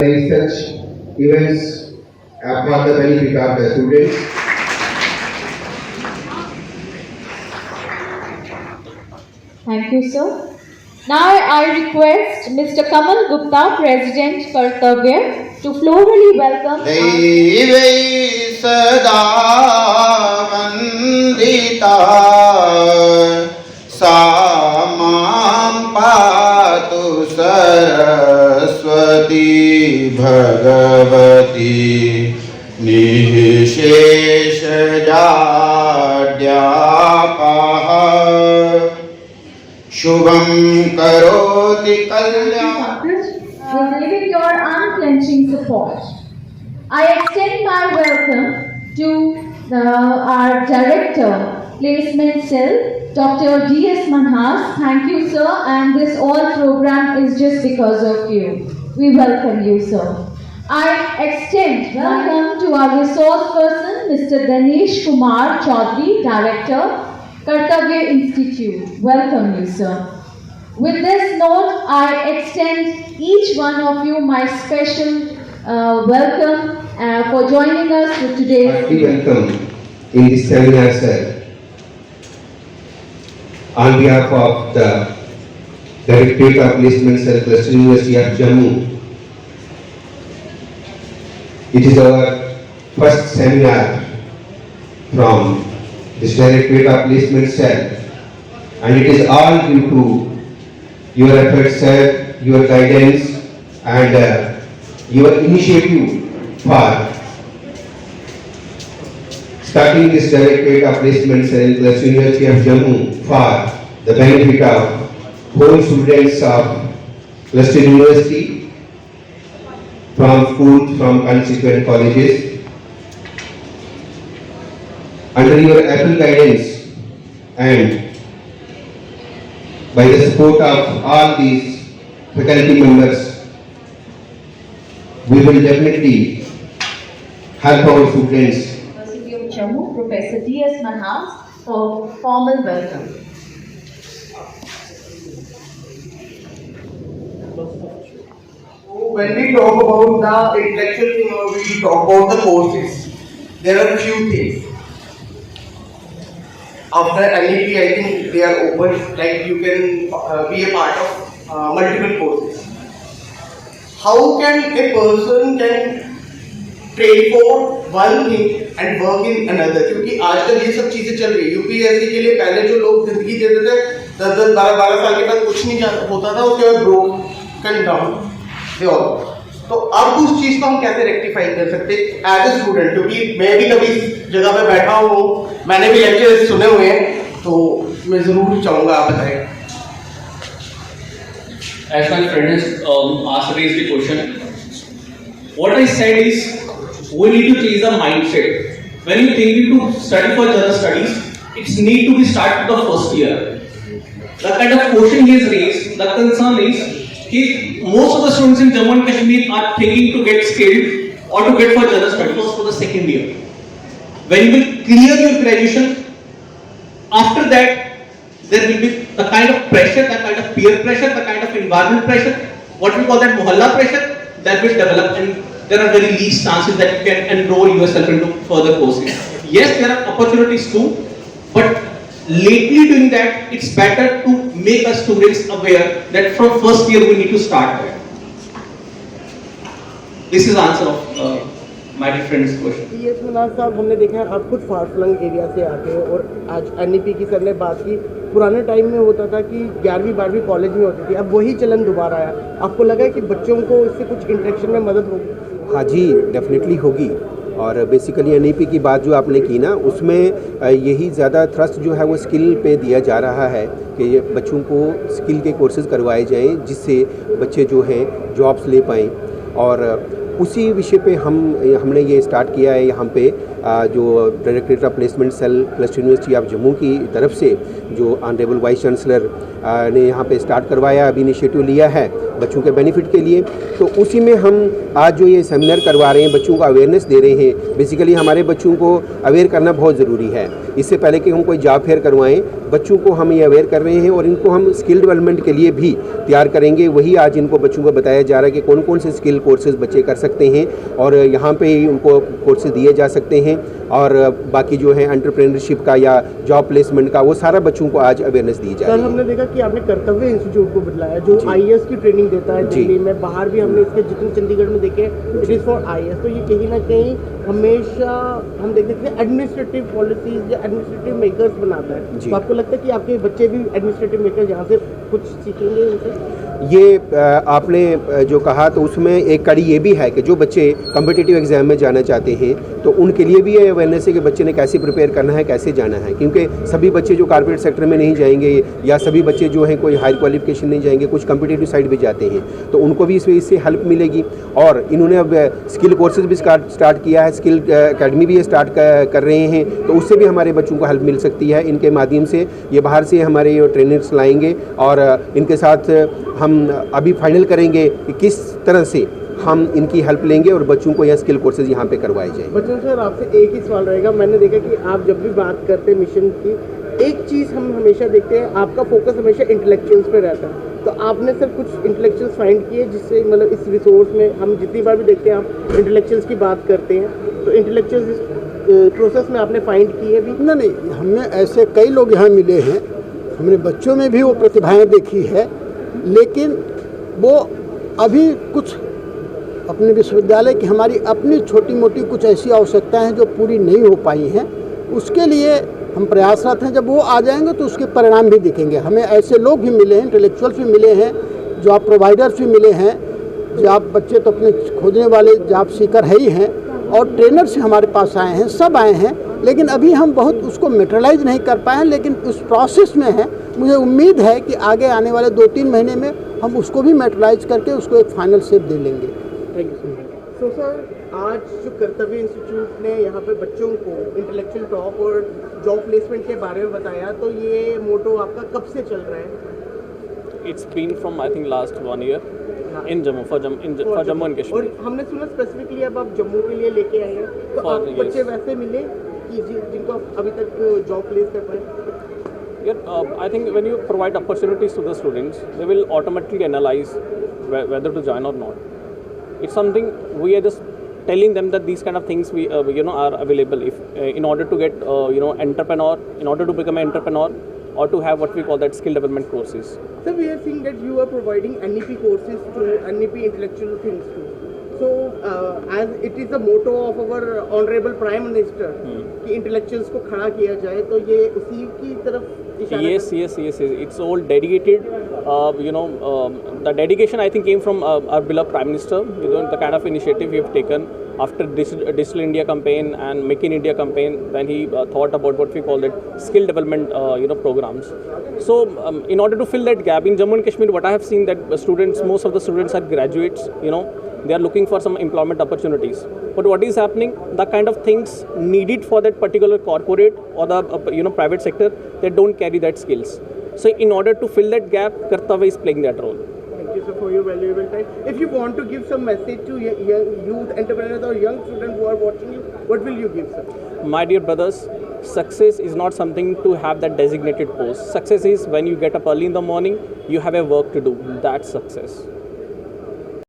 Such events for the benefit of the students. Thank you, sir. Now I request Mr. Kamal Gupta, President Kartavya, to florally welcome दैवै सदा वन्दिता सा मां पातु सरस्वती भगवती निःशेषजाड्यापः शुभं करोति कल्याणं for giving your unclenching support. I extend my welcome to our Director, Placement Cell, Dr. D.S. Manhas. Thank you, sir, and this all program is just because of you. We welcome you, sir. I extend welcome to our resource person, Mr. Ganesh Kumar Chaudhary, Director, Kartavya Institute. Welcome you, sir. With this note, I extend each one of you my special welcome for joining us for today's. Hearty welcome in this seminar, sir. On behalf of the Directorate of Placement Cell, Cluster University of Jammu, it is our first seminar from this Directorate of Placement Cell, and it is all due to your efforts, sir, your guidance, and your initiative for starting this Directorate of Placement Cell in Cluster University of Jammu for the benefit of whole students of Cluster University from schools, from constituent colleges. Under your able guidance and by the support of all these faculty members, we will definitely help our students. University of Jammu, Professor D.S. Manhas, for formal welcome. When we talk about the intellectual thing or we talk about the courses, there are a few things. After NEP, I think they are open, like you can be a part of multiple courses. How can a person can train for one thing and work in another? क्योंकि आजकल ये सब चीजें चल रही है. UPSC के लिए पहले जो लोग जिंदगी देते थे 10-10, 12-12 साल के बाद कुछ नहीं होता था, उसके बाद broken down they all. तो अब उस चीज को हम कैसे रेक्टिफाई कर सकते एज ए स्टूडेंट? क्योंकि मैं भी कभी इस जगह पे बैठा हूँ, मैंने भी लेक्चर सुने हुए हैं, तो मैं जरूर चाहूंगा आप बताएं. As my friend has raised the question, what I said is we need to change the mindset. When you think to study for general studies, it's need to be started the first year. The kind of question he has raised, the concern is most of the students in Jammu and Kashmir are thinking to get skilled or to get for general studies for the second year. When you will clear your graduation, after that there will be the kind of pressure, the kind of peer pressure, the kind of environment pressure, what we call that mohalla pressure, that will develop, and there are very least chances that you can enroll yourself into further courses. Yes, there are opportunities too, but lately doing that, it's better to make us students aware that from first year we need to start that. This is answer of my friend's question. DS मनाज साहब, हमने देखा है आप खुद फारफलंग area से आते हैं और आज NEP की सर ने बात की. पुराने टाइम में होता था कि 11वीं 12वीं कॉलेज में होती थी, अब वही चलन दोबारा आया. आपको लगा है कि बच्चों को इससे कुछ इंटरेक्शन में मदद होगी? हाँ जी, डेफिनेटली होगी. और बेसिकली NEP की बात जो आपने की ना, उसमें यही ज़्यादा थ्रस्ट जो है वो स्किल पे दिया जा रहा है कि बच्चों को स्किल के कोर्सेज करवाए जाएं, जिससे बच्चे जो हैं जॉब्स ले पाएँ. और उसी विषय पे हमने ये स्टार्ट किया है यहाँ पे जो directorate of placement cell cluster university of Jammu की तरफ से जो ऑनरेबल वाइस चांसलर ने यहाँ पे स्टार्ट करवाया, अभी इनिशिएटिव लिया है. बच्चों के बेनिफिट के लिए। तो उसी में हम आज जो ये सेमिनार करवा रहे हैं, बच्चों को अवेयरनेस दे रहे हैं। बेसिकली हमारे बच्चों को अवेयर करना बहुत ज़रूरी है। इससे पहले कि हम कोई जॉब फेयर करवाएं, बच्चों को हम ये अवेयर कर रहे हैं और इनको हम स्किल डेवलपमेंट के लिए भी तैयार करेंगे। वही आज इनको बच्चों को बताया जा रहा है कि कौन कौन से स्किल कोर्सेज बच्चे कर सकते हैं और यहाँ पे ही उनको कोर्सेज दिए जा सकते हैं। और बाकी जो है एंटरप्रेन्योरशिप का या जॉब प्लेसमेंट का, वो सारा बच्चों को आज अवेयरनेस दी जा रही सर, है। हमने देखा कि आपने कर्तव्य इंस्टीट्यूट को बुलाया जो जी। आईएएस की ट्रेनिंग देता है जी। दिल्ली में, बाहर भी हमने इसके जितने चंडीगढ़ में देखे इट इज़ फॉर आईएएस। तो ये कहीं ना कहीं हमेशा हम देख सकते हैं एडमिनिस्ट्रेटिव पॉलिसीज या एडमिनिस्ट्रेटिव मेकर्स बनाता है। जी। तो आपको लगता है कि आपके बच्चे भी एडमिनिस्ट्रेटिव मेकर्स यहाँ से कुछ सीखेंगे इनसे? ये आपने जो कहा तो उसमें एक कड़ी ये भी है कि जो बच्चे कम्पिटिटिव एग्जाम में जाना चाहते हैं तो उनके लिए भी ये अवेयरनेस है कि बच्चे ने कैसे प्रिपेयर करना है, कैसे जाना है। क्योंकि सभी बच्चे जो कॉर्पोरेट सेक्टर में नहीं जाएंगे या सभी बच्चे जो हैं कोई हायर क्वालिफिकेशन नहीं जाएंगे, कुछ कम्पिटिटिव साइड भी जाते हैं, तो उनको भी इससे हेल्प मिलेगी। और इन्होंने अब स्किल कोर्सेज भी स्टार्ट किया है, स्किल अकेडमी भी स्टार्ट कर रहे हैं, तो उससे भी हमारे बच्चों को हेल्प मिल सकती है। इनके माध्यम से ये बाहर से हमारे ट्रेनर्स लाएंगे और इनके साथ हम अभी फाइनल करेंगे कि किस तरह से हम इनकी हेल्प लेंगे और बच्चों को यह स्किल कोर्सेज यहाँ पे करवाए जाएंगे। बच्चों सर, आपसे एक ही सवाल रहेगा। मैंने देखा कि आप जब भी बात करते हैं मिशन की, एक चीज़ हम हमेशा देखते हैं, आपका फोकस हमेशा इंटेलेक्चुअल्स पे रहता है। तो आपने सर कुछ इंटेलेक्चुअल्स फाइंड किए जिससे मतलब इस रिसोर्स में हम जितनी बार भी देखते हैं आप इंटेलेक्चुअल्स की बात करते हैं, तो इंटेलेक्चुअल्स इस प्रोसेस में आपने फाइंड किए भी? नहीं, हमने ऐसे कई लोग यहाँ मिले हैं, हमने बच्चों में भी वो प्रतिभाएं देखी है, लेकिन वो अभी कुछ अपने विश्वविद्यालय की हमारी अपनी छोटी मोटी कुछ ऐसी आवश्यकताएं हैं जो पूरी नहीं हो पाई हैं। उसके लिए हम प्रयासरत हैं। जब वो आ जाएंगे तो उसके परिणाम भी दिखेंगे। हमें ऐसे लोग भी मिले हैं, इंटेलेक्चुअल्स भी मिले हैं, जॉब प्रोवाइडर्स भी मिले हैं, जॉब बच्चे तो अपने खोजने वाले जॉब सीकर है ही हैं, और ट्रेनर्स हमारे पास आए हैं, सब आए हैं, लेकिन अभी हम बहुत उसको मेटेरियलाइज नहीं कर पाए हैं, लेकिन उस प्रोसेस में है। मुझे उम्मीद है कि आगे आने वाले 2-3 महीने में हम उसको भी मेटेरियलाइज करके उसको एक फाइनल शेप दे लेंगे। थैंक यू सो सर, आज जो कर्तव्य इंस्टीट्यूट ने यहाँ पे बच्चों को इंटेलेक्चुअल टॉक और जॉब प्लेसमेंट के बारे में बताया, तो ये मोटो आपका कब से चल रहा है? It's been from I think last 1 year in Jammu for Jammu and Kashmir. और हमने सुना स्पेसिफिकली अब आप जम्मू के लिए लेके आए हैं, तो For आप बच्चे वैसे मिले कि जिनको आप अभी तक जॉब प्लेस कर पाए? Yeah, I think when you provide opportunities to the students, they will automatically analyze whether to join or not. It's something we are just telling them that these kind of things we are available if in order to get entrepreneur, in order to become an entrepreneur, or to have what we call that skill development courses. So we are seeing that you are providing NEP courses to NEP intellectual things too. So as it is the motto of our honorable Prime Minister कि intellectuals को खड़ा किया जाए, तो ये उसी की तरफ इशारा Yes. It's all dedicated. The dedication I think came from our beloved Prime Minister. The kind of initiative we have taken after Digital India campaign and Make in India campaign, when he thought about what we call it skill development programs. So in order to fill that gap in Jammu and Kashmir, what I have seen that most of the students are graduates. They are looking for some employment opportunities. But what is happening? The kind of things needed for that particular corporate or the private sector, they don't carry that skills. So in order to fill that gap, Kartavya is playing that role. Thank you, sir, for your valuable time. If you want to give some message to young youth entrepreneurs or young students who are watching you, what will you give, sir? My dear brothers, success is not something to have that designated post. Success is when you get up early in the morning, you have a work to do. That's success.